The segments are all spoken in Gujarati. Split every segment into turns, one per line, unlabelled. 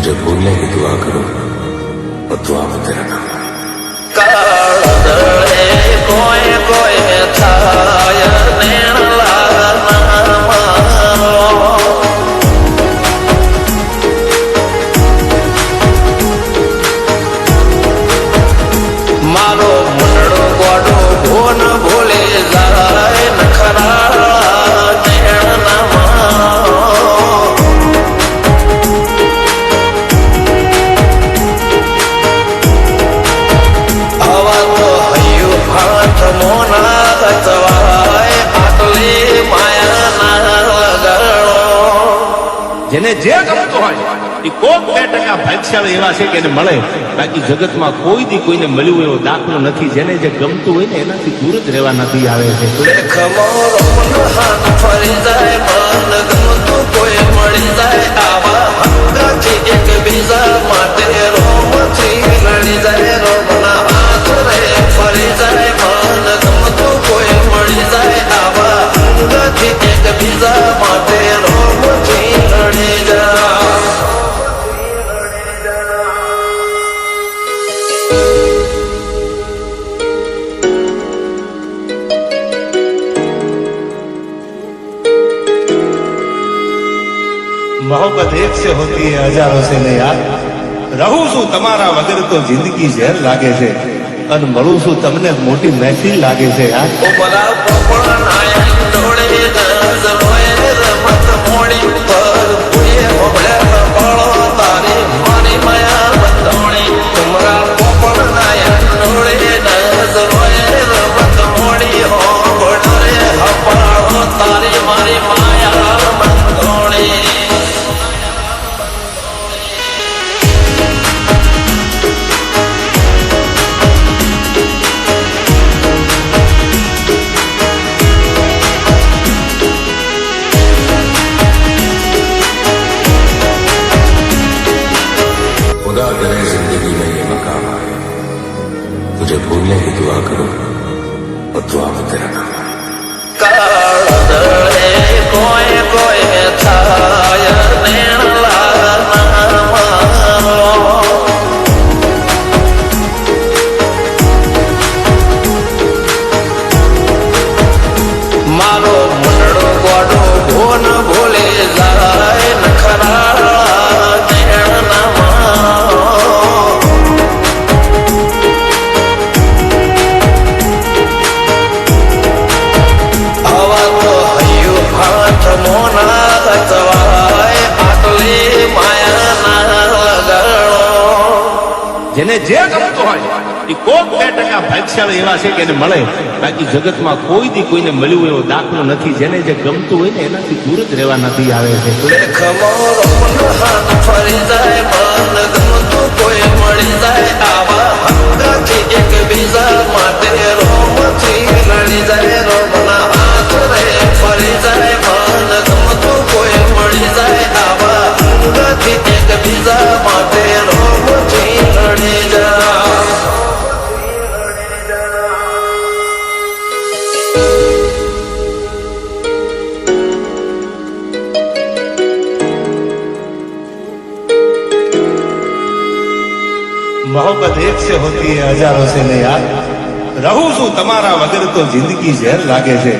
मुझे भूलने की दुआ करो और दुआ में तेरा नाम
कोई कोई थाय मारो मुंडो गोडो भोन भूले जाए नखरा
જેને જે ગમતું હોય એ કોક 2% ભાગ્યશાળી એવા છે કે એને મળે, બાકી જગતમાં કોઈ દી કોઈને મળ્યું એવો દાખલો નથી. જેને જે ગમતું હોય ને એનાથી દૂર જ રહેવા નથી આવે છે.
ફરી જાય મન ગમતું કોઈ મળી જાય આવા હંગાથી એક બીજા માટે રોમથી લડી જાય રોમના હાથ રે ફરી જાય મન ગમતું કોઈ મળી જાય આવા હંગાથી એક બીજા માટે રોમથી લડી જાય.
मोहब्बत एक से होती है हजारों से नहीं यार. રહું છું તમારા વગર તો જિંદગી ઝેર લાગે છે અને મળું છું તમને મોટી મહેફિલ લાગે છે યાર.
खुदा करे जिंदगी में ये मकाम आए, मुझे भूलने की दुआ करो और दुआ में तेरा नाम
कोई कोई थाय मारो मुंडो गोडो भोन भूले जाए नखरा
જેને જે ગમતું હોય એ કોક 2% ભાગ્યશાળી એવા છે કે એને મળે, બાકી જગતમાં કોઈ દી કોઈને મળ્યું એવો દાખલો નથી. જેને જે ગમતું હોય ને એનાથી દૂર જ રહેવા નથી આવે છે.
ફરી જાય મન ગમતું કોઈ મળી જાય આવા હંગાથી એક બીજા માટે રોમથી લડી જાય રોમના હાથ રે ફરી જાય મન ગમતું કોઈ મળી જાય આવા હંગાથી એક બીજા માટે રોમથી લડી જાય.
मोहब्बत एक से होती है हजारों से नहीं यार. રહું છું તમારા વગર તો જિંદગી ઝેર લાગે છે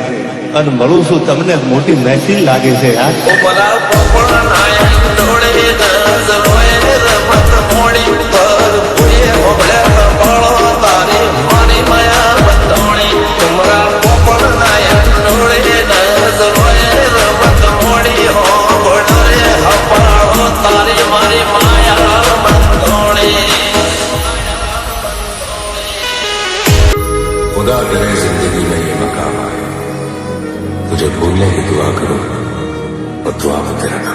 અને મળું છું તમને મોટી મહેફિલ લાગે છે યાર.
खुदा करे जिंदगी में ये मकाम आए, मुझे भूलने की दुआ करो और दुआ में तेरा नाम